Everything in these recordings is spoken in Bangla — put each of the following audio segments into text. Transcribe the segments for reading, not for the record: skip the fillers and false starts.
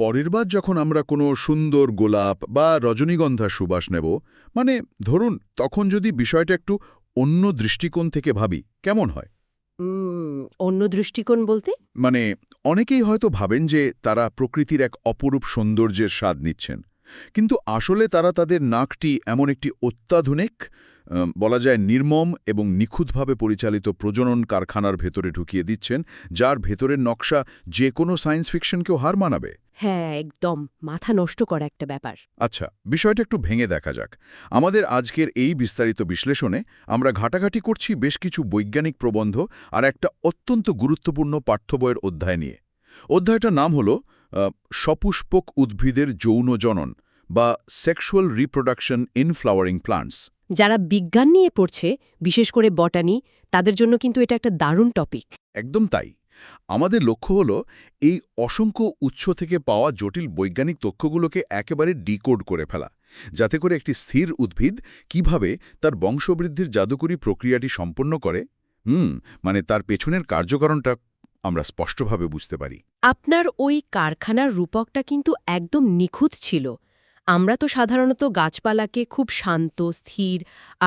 পরের বার যখন আমরা কোনো সুন্দর গোলাপ বা রজনীগন্ধা সুবাস নেব, মানে ধরুন তখন যদি বিষয়টা একটু অন্য দৃষ্টিকোণ থেকে ভাবি, কেমন হয়? অন্য দৃষ্টিকোণ বলতে? মানে অনেকেই হয়তো ভাবেন যে তারা প্রকৃতির এক অপরূপ সৌন্দর্যের স্বাদ নিচ্ছেন, কিন্তু আসলে তারা তাদের নাকটি এমন একটি অত্যাধুনিক, বলা যায় নির্মম এবং নিখুঁতভাবে পরিচালিত প্রজনন কারখানার ভেতরে ঢুকিয়ে দিচ্ছেন, যার ভেতরের নকশা যে কোনো সায়েন্স ফিকশনকেও হার মানাবে। হ্যাঁ, একদম মাথা নষ্ট করা একটা ব্যাপার। আচ্ছা, বিষয়টা একটু ভেঙে দেখা যাক। আমাদের আজকের এই বিস্তারিত বিশ্লেষণে আমরা ঘাটাঘাটি করছি বেশ কিছু বৈজ্ঞানিক প্রবন্ধ আর একটা অত্যন্ত গুরুত্বপূর্ণ পাঠ্যবইয়ের অধ্যায় নিয়ে। অধ্যায়টার নাম হল সপুষ্পক উদ্ভিদের যৌন জনন বা sexual reproduction in flowering plants. যারা বিজ্ঞান নিয়ে পড়ছে, বিশেষ করে বটানি, তাদের জন্য কিন্তু এটা একটা দারুণ টপিক। একদম তাই। আমাদের লক্ষ্য হল এই অসংখ্য উৎস থেকে পাওয়া জটিল বৈজ্ঞানিক তথ্যগুলোকে একেবারে ডিকোড করে ফেলা, যাতে করে একটি স্থির উদ্ভিদ কিভাবে তার বংশবৃদ্ধির জাদুকরী প্রক্রিয়াটি সম্পন্ন করে, মানে তার পেছনের কার্যকারণটা আমরা স্পষ্টভাবে বুঝতে পারি। আপনার ওই কারখানার রূপকটা কিন্তু একদম নিখুঁত ছিল। আমরা তো সাধারণত গাছপালাকে খুব শান্ত, স্থির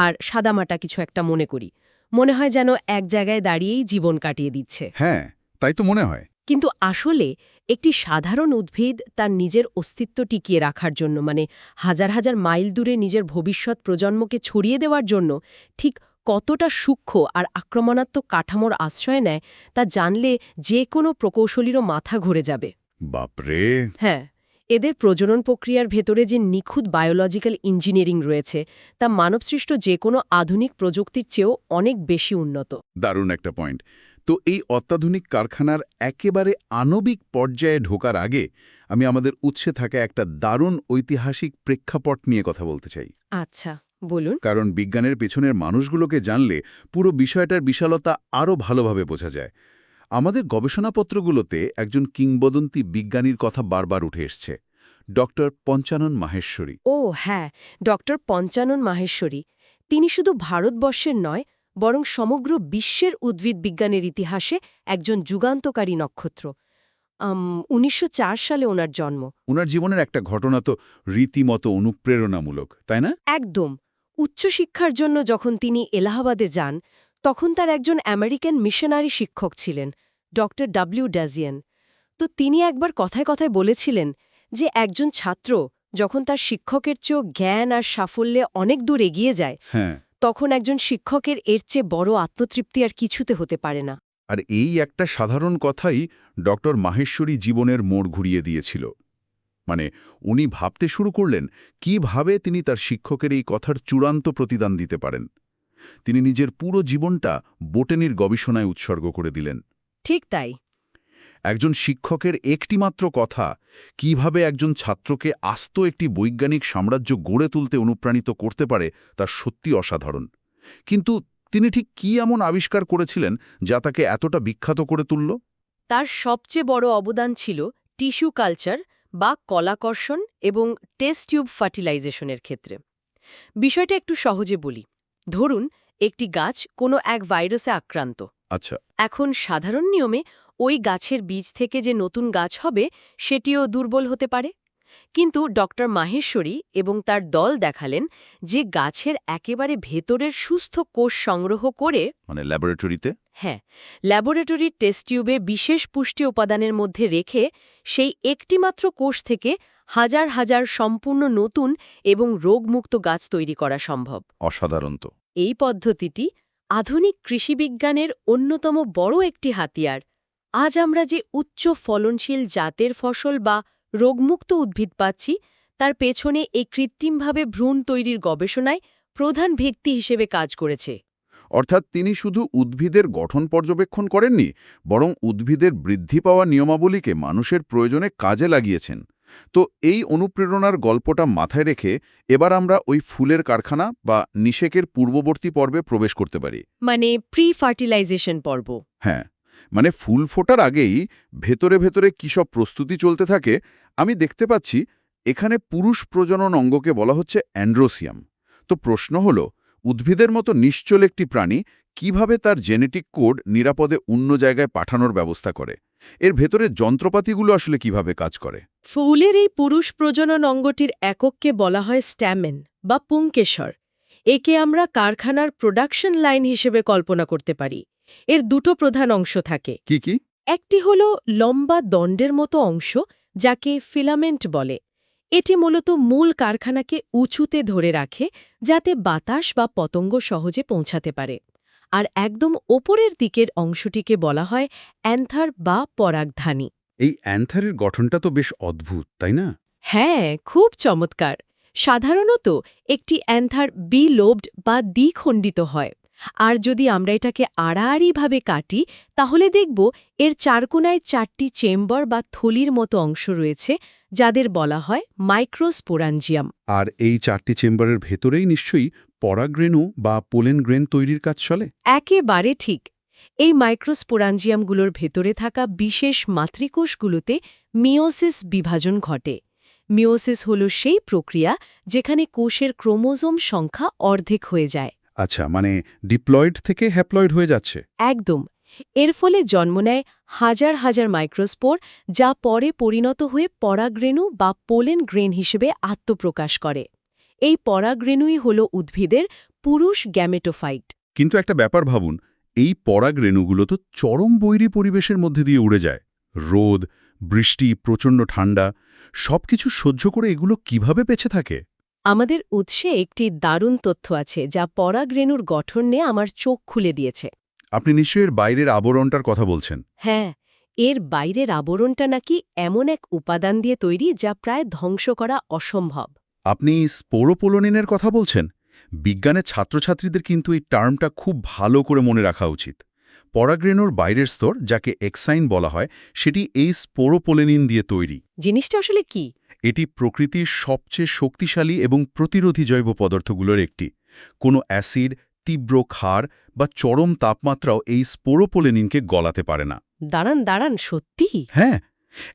আর সাদামাটা কিছু একটা মনে করি। মনে হয় যেন এক জায়গায় দাঁড়িয়েই জীবন কাটিয়ে দিচ্ছে। হ্যাঁ, তাই তো মনে হয়। কিন্তু আসলে একটি সাধারণ উদ্ভিদ তার নিজের অস্তিত্ব টিকিয়ে রাখার জন্য, মানে হাজার হাজার মাইল দূরে নিজের ভবিষ্যৎ প্রজন্মকে ছড়িয়ে দেওয়ার জন্য ঠিক কতটা সূক্ষ্ম আর আক্রমণাত্মক কাঠামোর আশ্রয় নেয় তা জানলে যে কোনো প্রকৌশলীরও মাথা ঘুরে যাবে। বাপরে! হ্যাঁ, এদের প্রজনন প্রক্রিয়ার ভেতরে যে নিখুঁত বায়োলজিক্যাল ইঞ্জিনিয়ারিং রয়েছে তা মানবসৃষ্ট যে কোনো আধুনিক প্রযুক্তির চেয়েও অনেক বেশি উন্নত। দারুণ একটা পয়েন্ট। তো এই অত্যাধুনিক কারখানার একেবারে আণবিক পর্যায়ে ঢোকার আগে আমি আমাদের উৎসে থাকা একটা দারুণ ঐতিহাসিক প্রেক্ষাপট নিয়ে কথা বলতে চাই। আচ্ছা, বলুন। কারণ বিজ্ঞানের পেছনের মানুষগুলোকে জানলে পুরো বিষয়টার বিশালতা আরও ভালোভাবে বোঝা যায়। আমাদের গবেষণাপত্রগুলোতে একজন কিংবদন্তি বিজ্ঞানীর কথা বারবার উঠে এসছে, ডক্টর পঞ্চানন মাহেশ্বরী। ও হ্যাঁ, ডক্টর পঞ্চানন মাহেশ্বরী। তিনি শুধু ভারতবর্ষের নয়, বরং সমগ্র বিশ্বের উদ্ভিদ বিজ্ঞানের ইতিহাসে একজন যুগান্তকারী নক্ষত্র। ১৯০৪ সালে ওনার জন্ম। উনার জীবনের একটা ঘটনা তো রীতিমতো অনুপ্রেরণামূলক, তাই না? একদম। উচ্চশিক্ষার জন্য যখন তিনি এলাহাবাদে যান, তখন তার একজন আমেরিকান মিশনারি শিক্ষক ছিলেন, ডক্টর ডব্লিউ ড্যাজিয়ান। তো তিনি একবার কথায় কথায় বলেছিলেন যে একজন ছাত্র যখন তার শিক্ষকের চেয়েও জ্ঞান আর সাফল্যে অনেক দূর এগিয়ে যায়, হ্যাঁ। তখন একজন শিক্ষকের এর চেয়ে বড় আত্মতৃপ্তি আর কিছুতে হতে পারে না। আর এই একটা সাধারণ কথাই ডক্টর মাহেশ্বরী জীবনের মোড় ঘুরিয়ে দিয়েছিল। মানে উনি ভাবতে শুরু করলেন কিভাবে তিনি তার শিক্ষকের এই কথার চূড়ান্ত প্রতিদান দিতে পারেন। তিনি নিজের পুরো জীবনটা বোটানির গবেষণায় উৎসর্গ করে দিলেন। ঠিক তাই। একজন শিক্ষকের একটিমাত্র কথা কিভাবে একজন ছাত্রকে আস্ত একটি বৈজ্ঞানিক সাম্রাজ্য গড়ে তুলতে অনুপ্রাণিত করতে পারে তা সত্যি অসাধারণ। কিন্তু তিনি ঠিক কী এমন আবিষ্কার করেছিলেন যা তাকে এতটা বিখ্যাত করে তুলল? তার সবচেয়ে বড় অবদান ছিল টিস্যু কালচার বা কলাকর্ষণ এবং টেস্ট টিউব ফার্টিলাইজেশনের ক্ষেত্রে। বিষয়টা একটু সহজে বলি। ধরুন, একটি গাছ কোনো এক ভাইরাসে আক্রান্ত। আচ্ছা। এখন সাধারণ নিয়মে ওই গাছের বীজ থেকে যে নতুন গাছ হবে সেটিও দুর্বল হতে পারে। কিন্তু ডক্টর মাহেশ্বরী এবং তার দল দেখালেন যে গাছের একেবারে ভেতরের সুস্থ কোষ সংগ্রহ করে, মানে ল্যাবরেটরিতে? হ্যাঁ, ল্যাবরেটরির টেস্ট টিউবে বিশেষ পুষ্টি উপাদানের মধ্যে রেখে সেই একটিমাত্র কোষ থেকে হাজার হাজার সম্পূর্ণ নতুন এবং রোগমুক্ত গাছ তৈরি করা সম্ভব। অসাধারণ তো। এই পদ্ধতিটি আধুনিক কৃষিবিজ্ঞানের অন্যতম বড় একটি হাতিয়ার। আজ আমরা যে উচ্চ ফলনশীল জাতের ফসল বা রোগমুক্ত উদ্ভিদ পাচ্ছি, তার পেছনে এই কৃত্রিমভাবে ভ্রূণ তৈরির গবেষণায় প্রধান ভিত্তি হিসেবে কাজ করেছে। অর্থাৎ তিনি শুধু উদ্ভিদের গঠন পর্যবেক্ষণ করেননি, বরং উদ্ভিদের বৃদ্ধি পাওয়া নিয়মাবলীকে মানুষের প্রয়োজনে কাজে লাগিয়েছেন। তো এই অনুপ্রেরণার গল্পটা মাথায় রেখে এবার আমরা ওই ফুলের কারখানা বা নিষেকের পূর্ববর্তী পর্বে প্রবেশ করতে পারি। মানে প্রি ফার্টিলাইজেশন পর্ব। হ্যাঁ, মানে ফুল ফোটার আগেই ভেতরে ভেতরে কী সব প্রস্তুতি চলতে থাকে। আমি দেখতে পাচ্ছি এখানে পুরুষ প্রজনন অঙ্গকে বলা হচ্ছে অ্যান্ড্রোসিয়াম। তো প্রশ্ন হল, উদ্ভিদের মতো নিশ্চল একটি প্রাণী কিভাবে তার জেনেটিক কোড নিরাপদে অন্য জায়গায় পাঠানোর ব্যবস্থা করে? এর ভেতরের যন্ত্রপাতিগুলো আসলে কিভাবে কাজ করে? ফুলের এই পুরুষ প্রজনন অঙ্গটির একককে বলা হয় স্ট্যামেন বা পুংকেশর। একে আমরা কারখানার প্রোডাকশন লাইন হিসেবে কল্পনা করতে পারি। এর দুটো প্রধান অংশ থাকে। কি কি? একটি হল লম্বা দণ্ডের মতো অংশ, যাকে ফিলামেন্ট বলে। এটি মূলত মূল কারখানাকে উঁচুতে ধরে রাখে, যাতে বাতাস বা পতঙ্গ সহজে পৌঁছাতে পারে। আর একদম ওপরের দিকের অংশটিকে বলা হয় অ্যান্থার বা পরাগধানী। এই অ্যান্থারের গঠনটা তো বেশ অদ্ভুত, তাই না? হ্যাঁ, খুব চমৎকার। সাধারণত একটি অ্যান্থার বি-লোবড বা দ্বিখণ্ডিত হয়। আর যদি আমরা এটাকে আড়াআড়িভাবে কাটি, তাহলে দেখব এর চারকোনায় 4টি চেম্বার বা থলির মতো অংশ রয়েছে, যাদের বলা হয় মাইক্রোস্পোরাঞ্জিয়াম। আর এই 4টি চেম্বারের ভেতরেই নিশ্চয়ই পরাগরেণু বা পোলেন গ্রেন তৈরির কাজ চলে। একেবারে ঠিক। এই মাইক্রোস্পোরাঞ্জিয়ামগুলোর ভেতরে থাকা বিশেষ মাতৃকোষগুলোতে মিওসিস বিভাজন ঘটে। মিওসিস হল সেই প্রক্রিয়া যেখানে কোষের ক্রোমোজোম সংখ্যা অর্ধেক হয়ে যায়। আচ্ছা, মানে ডিপ্লয়েড থেকে হ্যাপ্লয়েড হয়ে যাচ্ছে। একদম। এর ফলে জন্ম নেয় হাজার হাজার মাইক্রোস্পোর, যা পরে পরিণত হয়ে পরাগরেণু বা পোলেন গ্রেন হিসেবে আত্মপ্রকাশ করে। এই পরাগরেণুই হল উদ্ভিদের পুরুষ গ্যামেটোফাইট। কিন্তু একটা ব্যাপার ভাবুন, এই পরাগরেণুগুলো তো চরম বৈরী পরিবেশের মধ্যে দিয়ে উড়ে যায়। রোদ, বৃষ্টি, প্রচণ্ড ঠান্ডা সবকিছু সহ্য করে এগুলো কিভাবে বেঁচে থাকে? আমাদের উৎসে একটি দারুণ তথ্য আছে, যা পরাগরেণুর গঠন নিয়ে আমার চোখ খুলে দিয়েছে। আপনি নিশ্চয়ই এর বাইরের আবরণটার কথা বলছেন। হ্যাঁ, এর বাইরের আবরণটা নাকি এমন এক উপাদান দিয়ে তৈরি যা প্রায় ধ্বংস করা অসম্ভব। আপনি স্পোরোপোলোনিনের কথা বলছেন? বিজ্ঞানের ছাত্রছাত্রীদের কিন্তু এই টার্মটা খুব ভালো করে মনে রাখা উচিত। পরাগরেণুর বাইরের স্তর, যাকে এক্সাইন বলা হয়, সেটি এই স্পোরোপোলেনিন দিয়ে তৈরি। জিনিসটা আসলে কি? এটি প্রকৃতির সবচেয়ে শক্তিশালী এবং প্রতিরোধী জৈব পদার্থগুলোর একটি। কোনো অ্যাসিড, তীব্র ক্ষার বা চরম তাপমাত্রাও এই স্পোরোপোলেনিনকে গলাতে পারে না। দাঁড়ান দাঁড়ান, সত্যি? হ্যাঁ,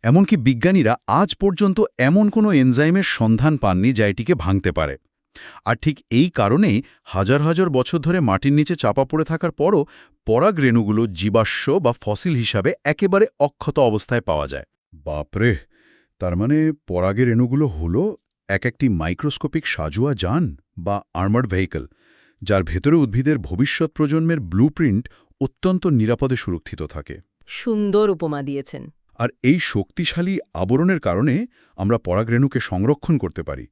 এমনকি বিজ্ঞানীরা আজ পর্যন্ত এমন কোনো এনজাইমের সন্ধান পাননি যা এটিকে ভাঙতে পারে। আর ঠিক এই কারণেই হাজার হাজার বছর ধরে মাটির নিচে চাপা পড়ে থাকার পরও পরাগরেণুগুলো জীবাশ্ম বা ফসিল হিসাবে একেবারে অক্ষত অবস্থায় পাওয়া যায়। বাপরে! তার মানে পরাগের রেণুগুলো হলো একটি মাইক্রোস্কোপিক সাজোয়া যান বা আর্মার্ড ভেহিকল, যার ভেতরে উদ্ভিদের ভবিষ্যৎ প্রজন্মের ব্লুপ্রিন্ট অত্যন্ত নিরাপদে সুরক্ষিত থাকে। সুন্দর উপমা দিয়েছেন। আর এই শক্তিশালী আবরণের কারণে আমরা পরাগরেণুকে সংরক্ষণ করতে পারি।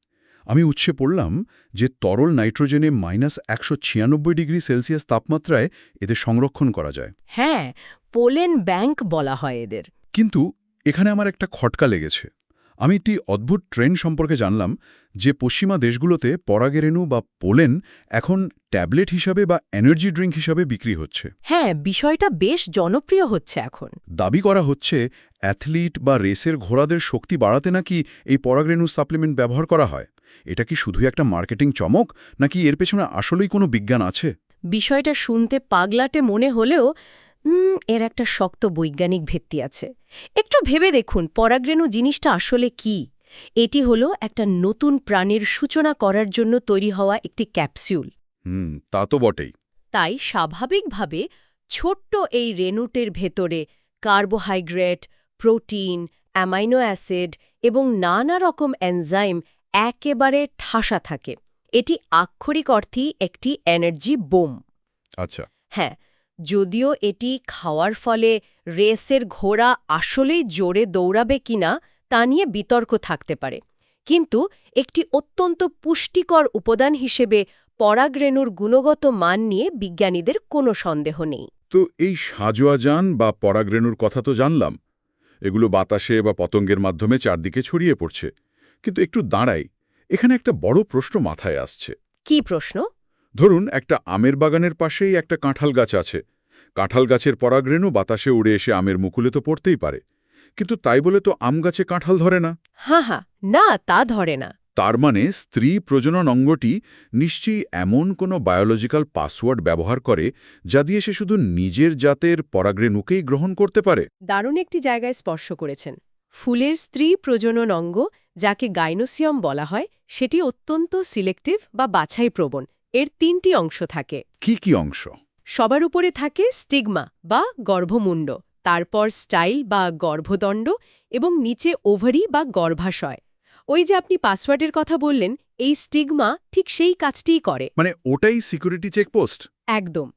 আমি উৎসে পড়লাম যে তরল নাইট্রোজেনে -196 ডিগ্রি সেলসিয়াস তাপমাত্রায় এদের সংরক্ষণ করা যায়। হ্যাঁ, পোলেন ব্যাংক বলা হয় এদের। কিন্তু এখানে আমার একটা খটকা লেগেছে। আমি একটি অদ্ভুত ট্রেন্ড সম্পর্কে জানলাম যে পশ্চিমা দেশগুলোতে পরাগরেণু বা পোলেন এখন ট্যাবলেট হিসাবে বা এনার্জি ড্রিঙ্ক হিসাবে বিক্রি হচ্ছে। হ্যাঁ, বিষয়টা বেশ জনপ্রিয় হচ্ছে এখন। দাবি করা হচ্ছে অ্যাথলিট বা রেসের ঘোড়াদের শক্তি বাড়াতে নাকি এই পরাগরেণু সাপ্লিমেন্ট ব্যবহার করা হয়। এটা কি শুধুই একটা মার্কেটিং চমক, নাকি এর পেছনে আসলেই কোনো বিজ্ঞান আছে? বিষয়টা শুনতে পাগলাটে মনে হলেও এর একটা শক্ত বৈজ্ঞানিক ভিত্তি আছে। একটু ভেবে দেখুন, পরাগরেণু জিনিসটা আসলে কি। এটি হলো একটা নতুন প্রাণীর সূচনা করার জন্য তৈরি হওয়া একটি ক্যাপসুল। তা তো বটেই। তাই স্বাভাবিকভাবে ছোট্ট এই রেণুটের ভেতরে কার্বোহাইড্রেট, প্রোটিন, অ্যামাইনো অ্যাসিড এবং নানা রকম এনজাইম একেবারে ঠাসা থাকে। এটি আক্ষরিক অর্থেই একটি এনার্জি বোম। আচ্ছা। হ্যাঁ, যদিও এটি খাওয়ার ফলে রেসের ঘোড়া আসলেই জোরে দৌড়াবে কিনা তা নিয়ে বিতর্ক থাকতে পারে, কিন্তু একটি অত্যন্ত পুষ্টিকর উপাদান হিসেবে পরাগরেণুর গুণগত মান নিয়ে বিজ্ঞানীদের কোনো সন্দেহ নেই। তো এই সাজোয়া যান বা পরাগরেণুর কথা তো জানলাম, এগুলো বাতাসে বা পতঙ্গের মাধ্যমে চারদিকে ছড়িয়ে পড়ছে। কিন্তু একটু দাঁড়াই, এখানে একটা বড় প্রশ্ন মাথায় আসছে। কি প্রশ্ন? ধরুন একটা আমের বাগানের পাশেই একটা কাঁঠাল গাছ আছে। কাঁঠাল গাছের পরাগরেণু বাতাসে উড়ে এসে আমের মুকুলে তো পড়তেই পারে, কিন্তু তাই বলে তো আম গাছে কাঁঠাল ধরে না। হ্যাঁ, না, তা ধরে না। তার মানে স্ত্রী প্রজনন অঙ্গটি নিশ্চয়ই এমন কোনো বায়োলজিক্যাল পাসওয়ার্ড ব্যবহার করে যা দিয়ে সে শুধু নিজের জাতের পরাগরেণুকেই গ্রহণ করতে পারে। দারুণ একটি জায়গায় স্পর্শ করেছেন। ফুলের স্ত্রী প্রজনন অঙ্গ, যাকে গাইনোসিয়াম বলা হয়, সেটি অত্যন্ত সিলেক্টিভ বা বাছাইপ্রবণ। এর 3টি অংশ থাকে। কি কি অংশ? সবার উপরে থাকে স্টিগমা বা গর্ভমুণ্ড, তারপর স্টাইল বা গর্ভদণ্ড এবং নিচে ওভারি বা গর্ভাশয়। ওই যে আপনি পাসওয়ার্ডের কথা বললেন, এই স্টিগমা ঠিক সেই কাজটিই করে। মানে ওটাই সিকিউরিটি চেকপোস্ট? একদম।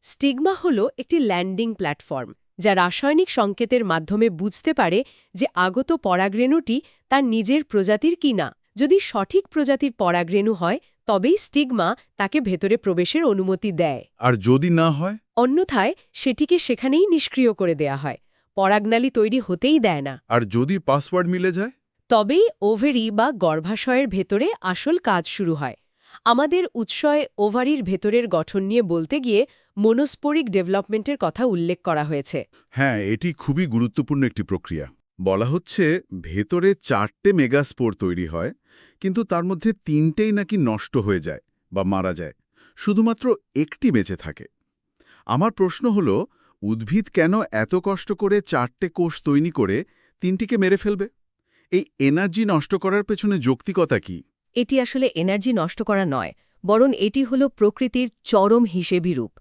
স্টিগমা হলো একটি ল্যান্ডিং প্ল্যাটফর্ম, যা রাসায়নিক সংকেতের মাধ্যমে বুঝতে পারে যে আগত পরাগরেণুটি তার নিজের প্রজাতির কিনা। যদি সঠিক প্রজাতির পরাগরেণু হয়, তবেই স্টিগমা তাকে ভেতরে প্রবেশের অনুমতি দেয়। আর যদি না হয়? অন্যথায় সেটিকে সেখানেই নিষ্ক্রিয় করে দেয়া হয়, পরাগনালী তৈরি হতেই দেয় না। আর যদি পাসওয়ার্ড মিলে যায়? তবেই ওভারি বা গর্ভাশয়ের ভেতরে আসল কাজ শুরু হয়। আমাদের উৎসয়ে ওভারির ভেতরের গঠন নিয়ে বলতে গিয়ে মনোস্পোরিক ডেভেলপমেন্টের কথা উল্লেখ করা হয়েছে। হ্যাঁ, এটি খুবই গুরুত্বপূর্ণ একটি প্রক্রিয়া। বলা হচ্ছে ভেতরে 4টে মেগাস্পোর তৈরি হয়, কিন্তু তার মধ্যে 3টেই নাকি নষ্ট হয়ে যায় বা মারা যায়, শুধুমাত্র একটি বেঁচে থাকে। আমার প্রশ্ন হল, উদ্ভিদ কেন এত কষ্ট করে 4টে কোষ তৈরি করে 3টিকে মেরে ফেলবে? এই এনার্জি নষ্ট করার পেছনে যৌক্তিকতা কি? এটি আসলে এনার্জি নষ্ট করা নয়, বরং এটি হল প্রকৃতির চরম হিসেবি রূপ।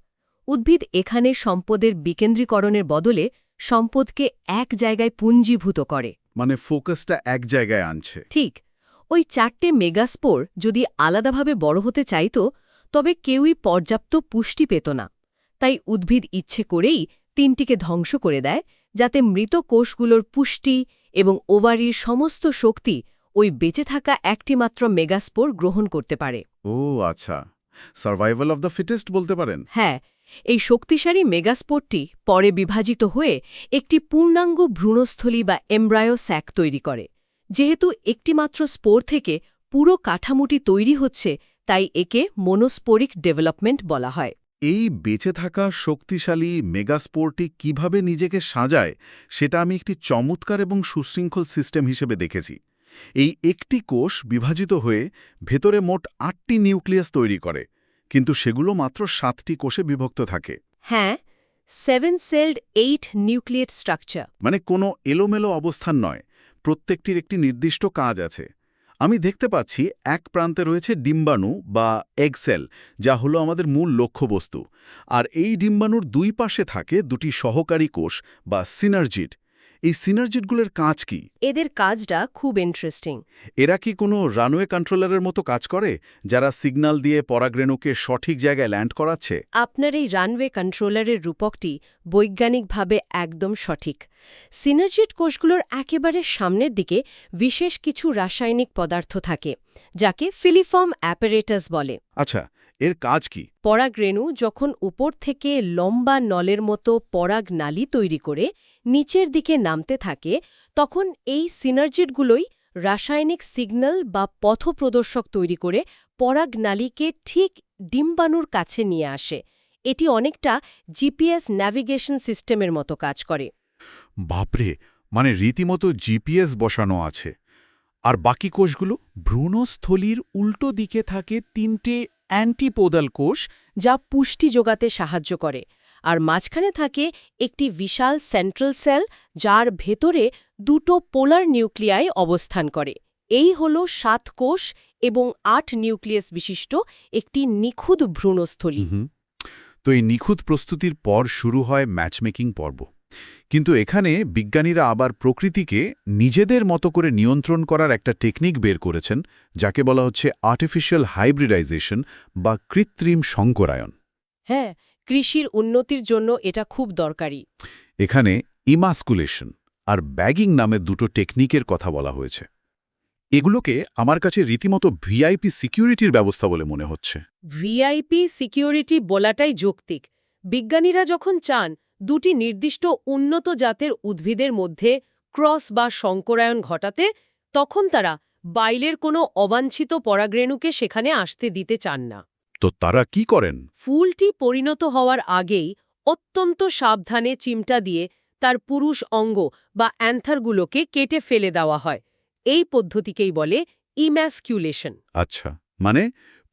উদ্ভিদ এখানে সম্পদের বিকেন্দ্রীকরণের বদলে সম্পদকে এক জায়গায় পুঞ্জীভূত করে। মানে ফোকাসটা এক জায়গায় আনছে। ঠিক। ওই 4টে মেগাস্পোর যদি আলাদাভাবে বড় হতে চাইত, তবে কেউই পর্যাপ্ত পুষ্টি পেত না। তাই উদ্ভিদ ইচ্ছে করেই 3টিকে ধ্বংস করে দেয়, যাতে মৃত কোষগুলোর পুষ্টি এবং ওভারির সমস্ত শক্তি ওই বেঁচে থাকা একটিমাত্র মেগাস্পোর গ্রহণ করতে পারে। ও আচ্ছা, সার্ভাইভাল অফ দ্য ফিটেস্ট বলতে পারেন। হ্যাঁ, এই শক্তিশালী মেগাস্পোরটি পরে বিভাজিত হয়ে একটি পূর্ণাঙ্গ ভ্রূণস্থলী বা এমব্রায়ো স্যাক তৈরি করে। যেহেতু একটিমাত্র স্পোর থেকে পুরো কাঠামোটি তৈরি হচ্ছে, তাই একে মনোস্পোরিক ডেভেলপমেন্ট বলা হয়। এই বেঁচে থাকা শক্তিশালী মেগাস্পোরটি কিভাবে নিজেকে সাজায়, সেটা আমি একটি চমৎকার এবং সুশৃঙ্খল সিস্টেম হিসেবে দেখেছি। এই একটি কোষ বিভাজিত হয়ে ভেতরে মোট 8টি নিউক্লিয়াস তৈরি করে, কিন্তু সেগুলো মাত্র 7টি কোষে বিভক্ত থাকে। হ্যাঁ, 7-celled 8 নিউক্লিয়েট স্ট্রাকচার। মানে কোনো এলোমেলো অবস্থান নয়, প্রত্যেকটির একটি নির্দিষ্ট কাজ আছে। আমি দেখতে পাচ্ছি এক প্রান্তে রয়েছে ডিম্বাণু বা এগসেল, যা হলো আমাদের মূল লক্ষ্যবস্তু। আর এই ডিম্বাণুর দুই পাশে থাকে দুটি সহকারী কোষ বা সিনার্জিড। এই সিনার্জিডগুলোর কাজ কি? এদের কাজটা খুব ইন্টারেস্টিং। এরা কি কোনো রানওয়ে কন্ট্রোলারের মতো কাজ করে, যারা সিগন্যাল দিয়ে পরাগরেণুকে সঠিক জায়গায় ল্যান্ড করাচ্ছে? আপনার এই রানওয়ে কন্ট্রোলারের রূপকটি বৈজ্ঞানিকভাবে একদম সঠিক। সিনার্জিড কোষগুলোর একেবারে সামনের দিকে বিশেষ কিছু রাসায়নিক পদার্থ থাকে, যাকে ফিলিফর্ম অ্যাপারেটাস বলে। আচ্ছা, এর কাজ কি? পরাগরেণু যখন উপর থেকে লম্বা নলের মতো পরাগ নালী তৈরি করে নিচের দিকে নামতে থাকে, তখন এই সিনার্জিডগুলোই রাসায়নিক সিগন্যাল বা পথপ্রদর্শক তৈরি করে পরাগ নালীকে ঠিক ডিম্বাণুর কাছে নিয়ে আসে। এটি অনেকটা জিপিএস ন্যাভিগেশন সিস্টেমের মতো কাজ করে। বাপরে, মানে রীতিমতো জিপিএস বসানো আছে। আর বাকি কোষগুলো? ভ্রূণস্থলীর উল্টো দিকে থাকে 3টে অ্যান্টিপোডাল কোষ, যা পুষ্টি যোগাতে সাহায্য করে। আর মাঝখানে থাকে একটি বিশাল সেন্ট্রাল সেল, যার ভেতরে 2টো পোলার নিউক্লিয়াই অবস্থান করে। এই হল 7 কোষ এবং 8 নিউক্লিয়াস বিশিষ্ট একটি নিখুঁত ভ্রূণস্থলী। তো এই নিখুঁত প্রস্তুতির পর শুরু হয় ম্যাচমেকিং পর্ব। কিন্তু এখানে বিজ্ঞানীরা আবার প্রকৃতিকে নিজেদের মতো করে নিয়ন্ত্রণ করার একটা টেকনিক বের করেছেন, যাকে বলা হচ্ছে আর্টিফিশিয়াল হাইব্রিডাইজেশন বা কৃত্রিম সংকরায়ন। হ্যাঁ, কৃষির উন্নতির জন্য এটা খুব দরকারি। এখানে ইমাস্কুলেশন আর ব্যাগিং নামে দুটো টেকনিকের কথা বলা হয়েছে। এগুলোকে আমার কাছে রীতিমতো ভিআইপি সিকিউরিটির ব্যবস্থা বলে মনে হচ্ছে। ভিআইপি সিকিউরিটি বলাটাই যৌক্তিক। বিজ্ঞানীরা যখন চান দুটি নির্দিষ্ট উন্নত জাতের উদ্ভিদের মধ্যে ক্রস বা সংকরায়ন ঘটাতে, তখন তারা বাইরের কোনো অবাঞ্ছিত পরাগরেণুকে সেখানে আসতে দিতে চান না। তো তারা কি করেন? ফুলটি পরিণত হওয়ার আগেই অত্যন্ত সাবধানে চিমটা দিয়ে তার পুরুষ অঙ্গ বা অ্যান্থারগুলোকে কেটে ফেলে দেওয়া হয়। এই পদ্ধতিকেই বলে ইম্যাসকিউলেশন। আচ্ছা, মানে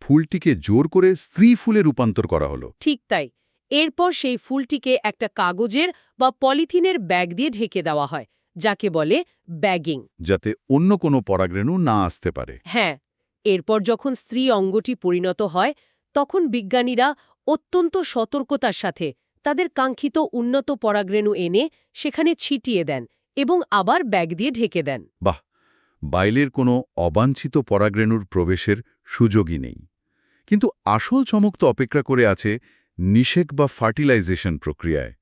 ফুলটিকে জোর করে স্ত্রী ফুলে রূপান্তর করা হলো। ঠিক তাই। এরপর সেই ফুলটিকে একটা কাগজের বা পলিথিনের ব্যাগ দিয়ে ঢেকে দেওয়া হয়, যাকে বলে ব্যাগিং। যাতে অন্য কোনো পরাগরেণু না আসতে পারে। হ্যাঁ, এরপর যখন স্ত্রী অঙ্গটি পরিণত হয়, তখন বিজ্ঞানীরা অত্যন্ত সতর্কতার সাথে তাদের কাঙ্ক্ষিত উন্নত পরাগরেণু এনে সেখানে ছিটিয়ে দেন এবং আবার ব্যাগ দিয়ে ঢেকে দেন। বাহ, বাইরের কোনো অবাঞ্ছিত পরাগরেণুর প্রবেশের সুযোগই নেই। কিন্তু আসল চমক তো অপেক্ষা করে আছে নিষেক বা ফার্টিলাইজেশন প্রক্রিয়ায়।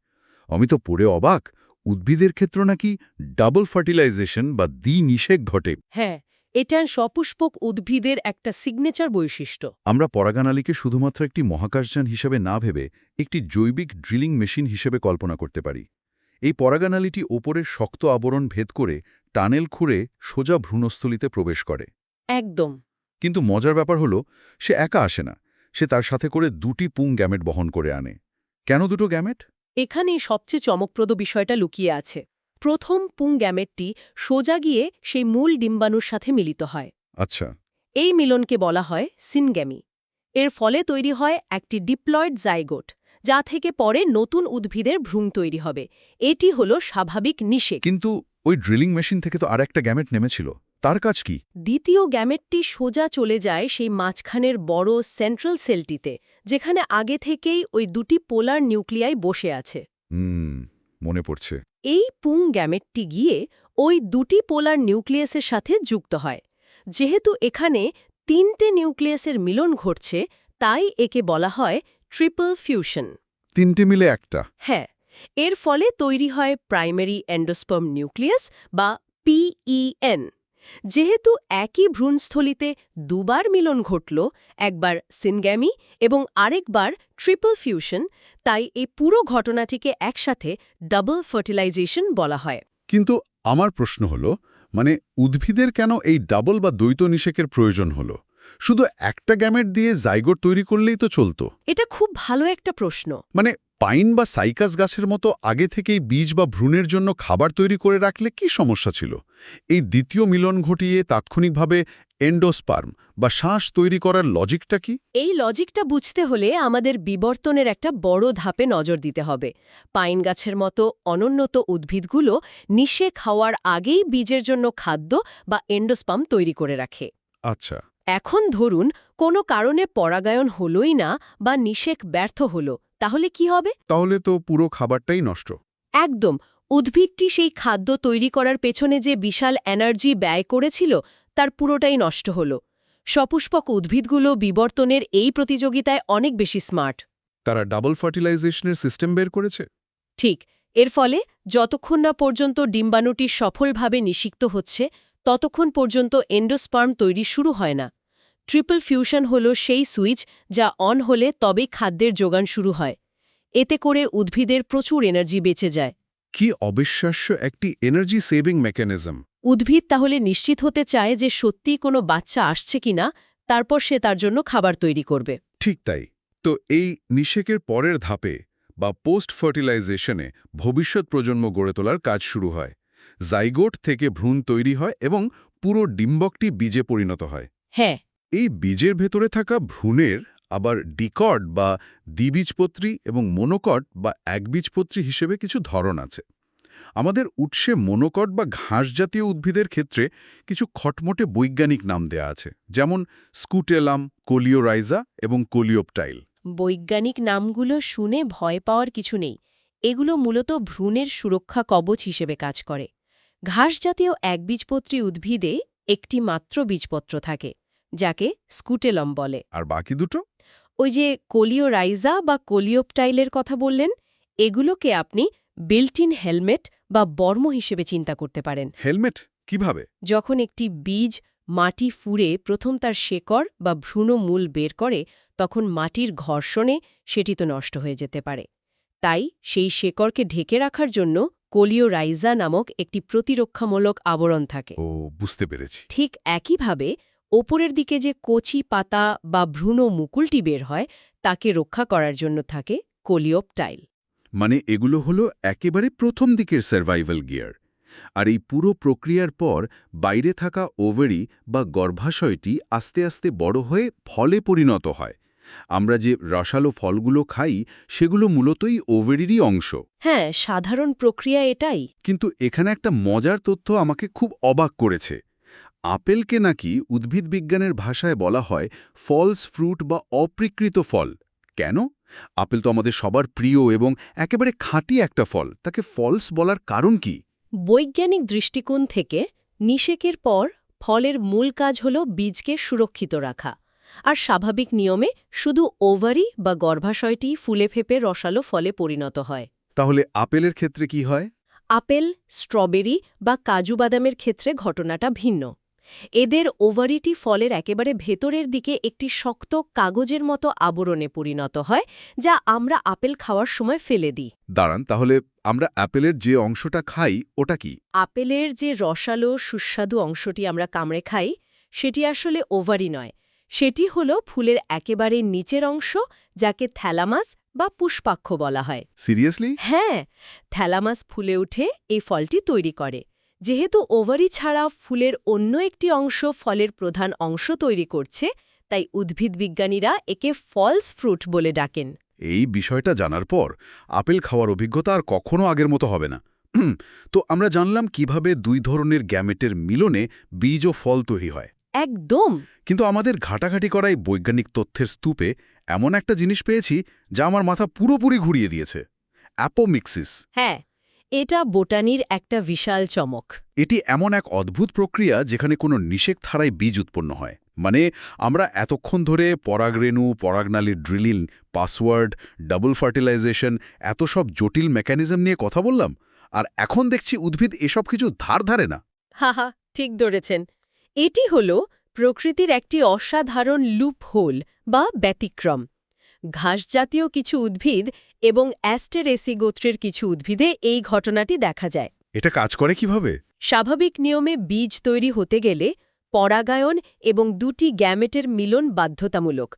আমি তো পড়ে অবাক, উদ্ভিদের ক্ষেত্রে নাকি ডাবল ফার্টিলাইজেশন বা দ্বিনিষেক ঘটে। হ্যাঁ, এটা সপুষ্পক উদ্ভিদের একটা সিগনেচার বৈশিষ্ট্য। আমরা পরাগানালীকে শুধুমাত্র একটি মহাকাশযান হিসেবে না ভেবে একটি জৈবিক ড্রিলিং মেশিন হিসেবে কল্পনা করতে পারি। এই পরাগানালীটি ওপরের শক্ত আবরণ ভেদ করে টানেল খুঁড়ে সোজা ভ্রূণস্থলিতে প্রবেশ করে। একদম। কিন্তু মজার ব্যাপার হলো, সে একা আসে না, সে তার সাথে করে দুটি পুং গ্যামেট বহন করে আনে। কেন দুটো গ্যামেট? এখানেই সবচেয়ে চমকপ্রদ বিষয়টা লুকিয়ে আছে। প্রথম পুং গ্যামেটটি সোজা গিয়ে সেই মূল ডিম্বাণুর সাথে মিলিত হয়। আচ্ছা। এই মিলনকে বলা হয় সিনগ্যামি। এর ফলে তৈরি হয় একটি ডিপ্লয়েড জাইগোট, যা থেকে পরে নতুন উদ্ভিদের ভ্রূণ তৈরি হবে। এটি হলো স্বাভাবিক নিষেক। কিন্তু ওই ড্রিলিং মেশিন থেকে তো আর একটা গ্যামেট নেমেছিল, তার কাজ কি? দ্বিতীয় গ্যামেটটি সোজা চলে যায় সেই মাঝখানের বড় সেন্ট্রাল সেলটিতে, যেখানে আগে থেকেই ওই দুটি পোলার নিউক্লিয়াই বসে আছে। মনে পড়ছে। এই পুং গ্যামেটটি গিয়ে ওই দুটি পোলার নিউক্লিয়াসের সাথে যুক্ত হয়। যেহেতু এখানে তিনটে নিউক্লিয়াসের মিলন ঘটছে, তাই একে বলা হয় ট্রিপল ফিউশন। তিনটে মিলে একটা? হ্যাঁ, এর ফলে তৈরি হয় প্রাইমারি এন্ডোস্পার্ম নিউক্লিয়াস বা পিইএন। যেহেতু একই ভ্রূণস্থলিতে দুবার মিলন ঘটল, একবার সিনগ্যামি এবং আরেকবার ট্রিপল ফিউশন, তাই এই পুরো ঘটনাটিকে একসাথে ডাবল ফার্টিলাইজেশন বলা হয়। কিন্তু আমার প্রশ্ন হলো, মানে উদ্ভিদের কেন এই ডাবল বা দ্বৈত নিষেকের প্রয়োজন হলো? শুধু একটা গ্যামেট দিয়ে জাইগোট তৈরি করলেই তো চলতো। এটা খুব ভালো একটা প্রশ্ন। মানে পাইন বা সাইকাস গাছের মতো আগে থেকেই বীজ বা ভ্রূণের জন্য খাবার তৈরি করে রাখলে কি সমস্যা ছিল? এই দ্বিতীয় মিলন ঘটিয়ে তাৎক্ষণিকভাবে এন্ডোস্পার্ম বা শ্বাস তৈরি করার লজিকটা কি? এই লজিকটা বুঝতে হলে আমাদের বিবর্তনের একটা বড় ধাপে নজর দিতে হবে। পাইন গাছের মতো অনুন্নত উদ্ভিদগুলো নিষেক হওয়ার আগেই বীজের জন্য খাদ্য বা এন্ডোস্পার্ম তৈরি করে রাখে। আচ্ছা। এখন ধরুন কোনো কারণে পরাগায়ন হলোই না বা নিষেক ব্যর্থ হলো, তাহলে কি হবে? তাহলে তো পুরো খাবারটাই নষ্ট। একদম। উদ্ভিদটি সেই খাদ্য তৈরি করার পেছনে যে বিশাল এনার্জি ব্যয় করেছিল, তার পুরোটাই নষ্ট হলো। সপুষ্পক উদ্ভিদগুলো বিবর্তনের এই প্রতিযোগিতায় অনেক বেশি স্মার্ট। তারা ডাবল ফার্টিলাইজেশনের সিস্টেম বের করেছে। ঠিক। এর ফলে যতক্ষণ না পর্যন্ত ডিম্বাণুটি সফলভাবে নিষিক্ত হচ্ছে, ততক্ষণ পর্যন্ত এন্ডোস্পার্ম তৈরি শুরু হয় না। ট্রিপল ফিউশন হল সেই সুইচ যা অন হলে তবেই খাদ্যের যোগান শুরু হয়। এতে করে উদ্ভিদের প্রচুর এনার্জি বেঁচে যায়। কি অবিশ্বাস্য একটি এনার্জি সেভিং মেকানিজম! উদ্ভিদ তাহলে নিশ্চিত হতে চায় যে সত্যিই কোনো বাচ্চা আসছে কিনা, তারপর সে তার জন্য খাবার তৈরি করবে। ঠিক তাই। তো এই নিষেকের পরের ধাপে বা পোস্ট ফার্টিলাইজেশনে ভবিষ্যৎ প্রজন্ম গড়ে তোলার কাজ শুরু হয়। জাইগোট থেকে ভ্রূণ তৈরি হয় এবং পুরো ডিম্বকটি বীজে পরিণত হয়। হ্যাঁ। এই বীজের ভেতরে থাকা ভ্রূণের আবার ডিকট বা দ্বিবীজপত্রী এবং মনোকট বা একবীজপত্রী হিসেবে কিছু ধরন আছে। আমাদের উৎসে মনোকট বা ঘাস জাতীয় উদ্ভিদের ক্ষেত্রে কিছু খটমটে বৈজ্ঞানিক নাম দেয়া আছে, যেমন স্কুটেলাম, কোলিওরাইজা এবং কোলিওপটাইল। বৈজ্ঞানিক নামগুলো শুনে ভয় পাওয়ার কিছু নেই। এগুলো মূলত ভ্রূণের সুরক্ষা কবচ হিসেবে কাজ করে। ঘাস জাতীয় একবীজপত্রী উদ্ভিদে একটি মাত্র বীজপত্র থাকে, যাকে স্কুটেলম বলে। আর বাকি দুটো? ওই যে কোলিওরাইজা বা কোলিওপটাইলের কথা বললেন, এগুলোকে আপনি বিল্ট ইন হেলমেট বা বর্ম হিসেবে চিন্তা করতে পারেন। হেলমেট কিভাবে? যখন একটি বীজ মাটি ফুঁড়ে প্রথম তার শেকড় বা ভ্রূণমূল বের করে, তখন মাটির ঘর্ষণে সেটি তো নষ্ট হয়ে যেতে পারে। তাই সেই শেকড়কে ঢেকে রাখার জন্য কোলিওরাইজা নামক একটি প্রতিরক্ষামূলক আবরণ থাকে। ও, বুঝতে পেরেছি। ঠিক একইভাবে ওপরের দিকে যে কচি পাতা বা ভ্রূণ মুকুলটি বের হয়, তাকে রক্ষা করার জন্য থাকে কোলিওপটাইল। মানে এগুলো হলো একেবারে প্রথম দিকের সার্ভাইভাল গিয়ার। আর এই পুরো প্রক্রিয়ার পর বাইরে থাকা ওভারি বা গর্ভাশয়টি আস্তে আস্তে বড় হয়ে ফলে পরিণত হয়। আমরা যে রসালো ফলগুলো খাই সেগুলো মূলতই ওভারিরই অংশ। হ্যাঁ, সাধারণ প্রক্রিয়া এটাই। কিন্তু এখানে একটা মজার তথ্য আমাকে খুব অবাক করেছে। আপেলকে নাকি উদ্ভিদবিজ্ঞানের ভাষায় বলা হয় ফলস ফ্রুট বা অপ্রীকৃত ফল। কেন? আপেল তো আমাদের সবার প্রিয় এবং একেবারে খাঁটি একটা ফল, তাকে ফলস বলার কারণ কি? বৈজ্ঞানিক দৃষ্টিকোণ থেকে নিষেকের পর ফলের মূল কাজ হল বীজকে সুরক্ষিত রাখা, আর স্বাভাবিক নিয়মে শুধু ওভারি বা গর্ভাশয়টি ফুলে ফেপে রসালো ফলে পরিণত হয়। তাহলে আপেলের ক্ষেত্রে কি হয়? আপেল, স্ট্রবেরি বা কাজু বাদামের ক্ষেত্রে ঘটনাটা ভিন্ন। এদের ওভারিটি ফলের একেবারে ভেতরের দিকে একটি শক্ত কাগজের মতো আবরণে পরিণত হয়, যা আমরা আপেল খাওয়ার সময় ফেলে দিই। দাঁড়ান, তাহলে আমরা আপেলের যে অংশটা খাই ওটা কি? আপেলের যে রসালো সুস্বাদু অংশটি আমরা কামড়ে খাই, সেটি আসলে ওভারি নয়, সেটি হল ফুলের একেবারে নিচের অংশ, যাকে থ্যালামাস বা পুষ্পাক্ষ বলা হয়। সিরিয়াসলি? হ্যাঁ, থ্যালামাস ফুলে উঠে এই ফলটি তৈরি করে। যেহেতু ওভারি ছাড়া ফুলের অন্য একটি অংশ ফলের প্রধান অংশ তৈরি করছে, তাই উদ্ভিদবিজ্ঞানীরা একে ফলস ফ্রুট বলে ডাকেন। এই বিষয়টা জানার পর আপেল খাওয়ার অভিজ্ঞতা আর কখনো আগের মতো হবে না। তো আমরা জানলাম কিভাবে দুই ধরনের গ্যামেটের মিলনে বীজ ও ফল তৈরি হয়। একদম। কিন্তু আমাদের ঘাটাঘাটি করাই বৈজ্ঞানিক তথ্যের স্তূপে এমন একটা জিনিস পেয়েছি যা আমার মাথা পুরোপুরি ঘুরিয়ে দিয়েছে। অ্যাপোমিক্সিস। হ্যাঁ, এটা বোটানির একটা বিশাল চমক। এটি এমন এক অদ্ভুত প্রক্রিয়া যেখানে কোনো নিষেক ধারায় বীজ উৎপন্ন হয়। মানে আমরা এতক্ষণ ধরে পরাগরেণু, পরাগনালীর ড্রিলিং, পাসওয়ার্ড, ডাবল ফার্টিলাইজেশন, এত সব জটিল মেকানিজম নিয়ে কথা বললাম, আর এখন দেখছি উদ্ভিদ এসব কিছু ধারে না। হাহা, ঠিক ধরেছেন। এটি হল প্রকৃতির একটি অসাধারণ লুপহোল বা ব্যতিক্রম। ঘাসজাতীয় কিছু উদ্ভিদ এবং অ্যাস্টেরেসি গোত্রের কিছু উদ্ভিদে এই ঘটনাটি দেখা যায়। এটা কাজ করে কিভাবে? স্বাভাবিক নিয়মে বীজ তৈরি হতে গেলে পরাগায়ন এবং দুটি গ্যামেটের মিলন বাধ্যতামূলক।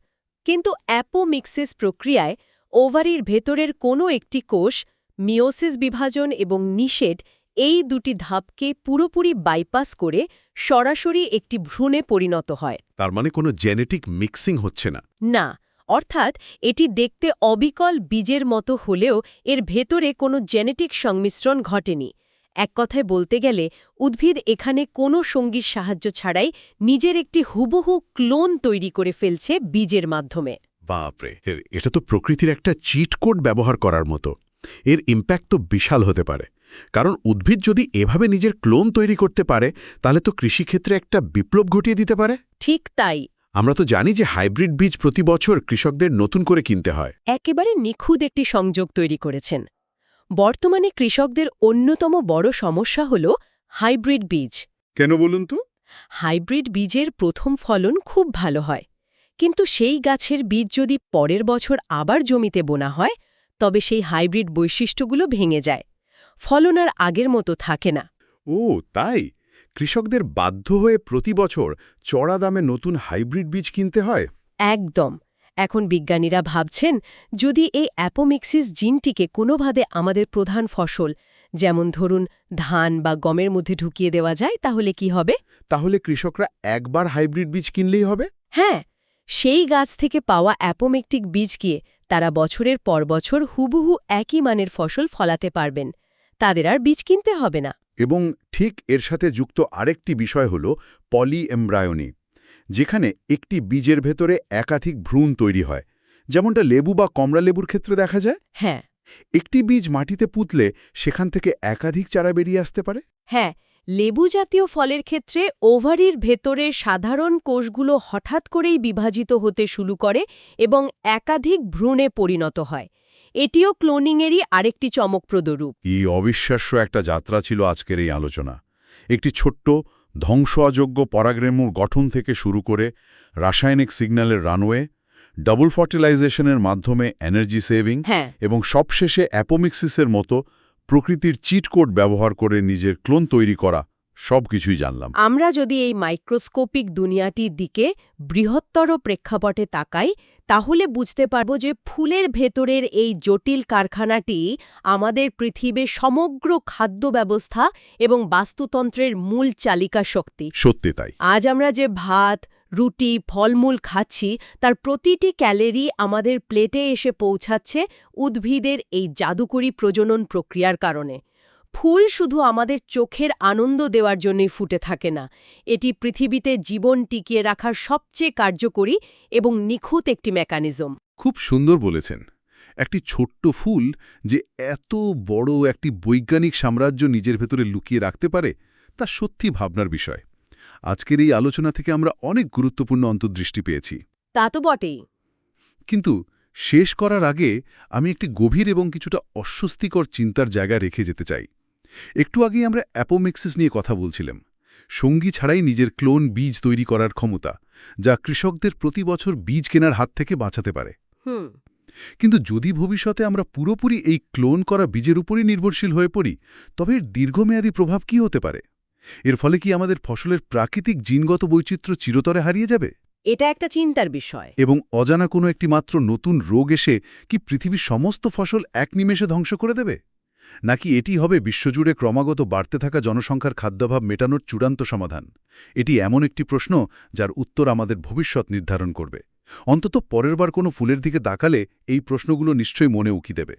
কিন্তু অ্যাপোমিক্সিস প্রক্রিয়ায় ওভারির ভেতরের কোনো একটি কোষ, মিওসিস বিভাজন এবং নিষেধ, এই দুটি ধাপকে পুরোপুরি বাইপাস করে সরাসরি একটি ভ্রূণে পরিণত হয়। তার মানে কোনো জেনেটিক মিক্সিং হচ্ছে না? না, অর্থাৎ এটি দেখতে অবিকল বীজের মতো হলেও এর ভেতরে কোনো জেনেটিক সংমিশ্রণ ঘটেনি। এক কথায় বলতে গেলে উদ্ভিদ এখানে কোনো সঙ্গীর সাহায্য ছাড়াই নিজের একটি হুবহু ক্লোন তৈরি করে ফেলছে বীজের মাধ্যমে। বাপরে, এটা তো প্রকৃতির একটা চিট কোড ব্যবহার করার মতো। এর ইম্প্যাক্ট তো বিশাল হতে পারে, কারণ উদ্ভিদ যদি এভাবে নিজের ক্লোন তৈরি করতে পারে তাহলে তো কৃষিক্ষেত্রে একটা বিপ্লব ঘটিয়ে দিতে পারে। ঠিক তাই। আমরা তো জানি যে হাইব্রিড বীজ প্রতি বছর কৃষকদের নতুন করে কিনতে হয়। একেবারে নিখুঁত একটি সংযোগ তৈরি করেছেন। বর্তমানে কৃষকদের অন্যতম বড় সমস্যা হল হাইব্রিড বীজ। কেন বলুন তো? হাইব্রিড বীজের প্রথম ফলন খুব ভালো হয়, কিন্তু সেই গাছের বীজ যদি পরের বছর আবার জমিতে বোনা হয়, তবে সেই হাইব্রিড বৈশিষ্ট্যগুলো ভেঙে যায়। ফলন আর আগের মতো থাকে না। ও তাই? কৃষকদের বাধ্য হয়ে প্রতি বছর চড়া দামে নতুন হাইব্রিড বীজ কিনতে হয়? একদম। এখন বিজ্ঞানীরা ভাবছেন, যদি এই অ্যাপোমিক্সিস জিনটিকে কোনোভাবে আমাদের প্রধান ফসল, যেমন ধরুন ধান বা গমের মধ্যে ঢুকিয়ে দেওয়া যায়, তাহলে কি হবে? তাহলে কৃষকরা একবার হাইব্রিড বীজ কিনলেই হবে? হ্যাঁ, সেই গাছ থেকে পাওয়া অ্যাপোমেকটিক বীজকে তারা বছরের পর বছর হুবহু একই মানের ফসল ফলাতে পারবেন। তাদের আর বীজ কিনতে হবে না। এবং ঠিক এর সাথে যুক্ত আরেকটি বিষয় হল পলি এমব্রায়োনি, যেখানে একটি বীজের ভেতরে একাধিক ভ্রূণ তৈরি হয়, যেমনটা লেবু বা কমলা লেবুর ক্ষেত্রে দেখা যায়। হ্যাঁ। একটি বীজ মাটিতে পুঁতলে সেখান থেকে একাধিক চারা বেরিয়ে আসতে পারে। হ্যাঁ, লেবু জাতীয় ফলের ক্ষেত্রে ওভারির ভেতরে সাধারণ কোষগুলো হঠাৎ করেই বিভাজিত হতে শুরু করে এবং একাধিক ভ্রূণে পরিণত হয়। এটিও ক্লোনিংয়েরই আরেকটি চমকপ্রদ রূপ। এই অবিশ্বাস্য একটা যাত্রা ছিল আজকের এই আলোচনা। একটি ছোট্ট ধ্বংসযোগ্য পরাগরেণুর গঠন থেকে শুরু করে রাসায়নিক সিগন্যালের রানওয়ে, ডাবল ফার্টিলাইজেশনের মাধ্যমে এনার্জি সেভিং, হ্যাঁ, এবং সবশেষে অ্যাপোমিক্সিসের মতো প্রকৃতির চিট কোড ব্যবহার করে নিজের ক্লোন তৈরি করা, সবকিছুই জানলাম। আমরা যদি এই মাইক্রোস্কোপিক দুনিয়াটির দিকে বৃহত্তর প্রেক্ষাপটে তাকাই, তাহলে বুঝতে পারব যে ফুলের ভেতরের এই জটিল কারখানাটি আমাদের পৃথিবীর সমগ্র খাদ্য ব্যবস্থা এবং বাস্তুতন্ত্রের মূল চালিকা শক্তি। সত্যি তাই। আজ আমরা যে ভাত, রুটি, ফলমূল খাচ্ছি, তার প্রতিটি ক্যালোরি আমাদের প্লেটে এসে পৌঁছাচ্ছে উদ্ভিদের এই জাদুকরী প্রজনন প্রক্রিয়ার কারণে। ফুল শুধু আমাদের চোখের আনন্দ দেওয়ার জন্যই ফুটে থাকে না, এটি পৃথিবীতে জীবন টিকিয়ে রাখার সবচেয়ে কার্যকরী এবং নিখুঁত একটি মেকানিজম। খুব সুন্দর বলেছেন। একটি ছোট্ট ফুল যে এত বড় একটি বৈজ্ঞানিক সাম্রাজ্য নিজের ভেতরে লুকিয়ে রাখতে পারে তা সত্যি ভাবনার বিষয়। আজকের এই আলোচনা থেকে আমরা অনেক গুরুত্বপূর্ণ অন্তর্দৃষ্টি পেয়েছি। তা তো বটেই। কিন্তু শেষ করার আগে আমি একটি গভীর এবং কিছুটা অস্বস্তিকর চিন্তার জায়গা রেখে যেতে চাই। একটু আগেই আমরা অ্যাপোমিক্সিস নিয়ে কথা বলছিলাম, সঙ্গী ছাড়াই নিজের ক্লোন বীজ তৈরি করার ক্ষমতা, যা কৃষকদের প্রতি বছর বীজ কেনার হাত থেকে বাঁচাতে পারে। হুম। কিন্তু যদি ভবিষ্যতে আমরা পুরোপুরি এই ক্লোন করা বীজের উপরই নির্ভরশীল হয়ে পড়ি, তবে এর দীর্ঘমেয়াদী প্রভাব কী হতে পারে? এর ফলে কি আমাদের ফসলের প্রাকৃতিক জিনগত বৈচিত্র্য চিরতরে হারিয়ে যাবে? এটা একটা চিন্তার বিষয়। এবং অজানা কোনো একটি মাত্র নতুন রোগ এসে কি পৃথিবীর সমস্ত ফসল এক নিমেষে ধ্বংস করে দেবে? নাকি এটি হবে বিশ্বজুড়ে ক্রমাগত বাড়তে থাকা জনসংখ্যার খাদ্যাভাব মেটানোর চূড়ান্ত সমাধান? এটি এমন একটি প্রশ্ন যার উত্তর আমাদের ভবিষ্যৎ নির্ধারণ করবে। অন্তত পরের বার কোনো ফুলের দিকে তাকালে এই প্রশ্নগুলো নিশ্চয়ই মনে উকি দেবে।